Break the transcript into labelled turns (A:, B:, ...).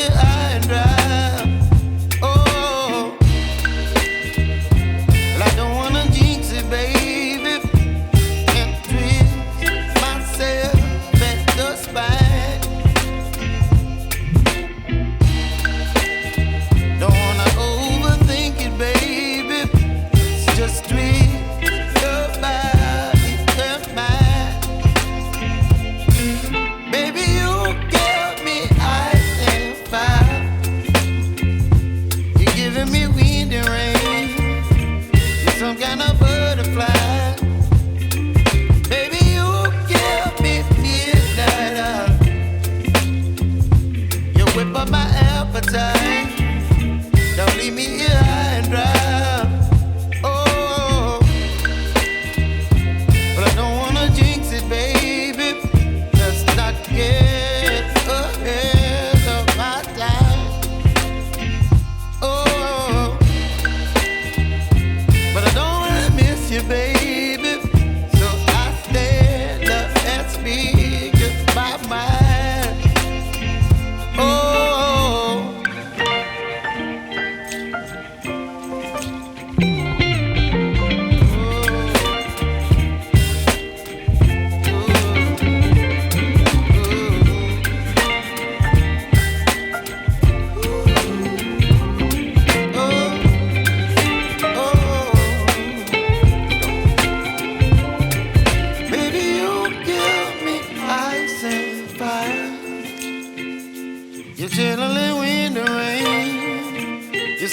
A: high and dry. Oh, well, I don't wanna jinx it, baby, and twist myself at the spine. Don't wanna overthink it, baby. It's just twist your body and mine. Baby, you give me ice and fire. You're giving me wind and rain. You're some kind of butterfly. Baby, you give me midnight. You whip up my appetite.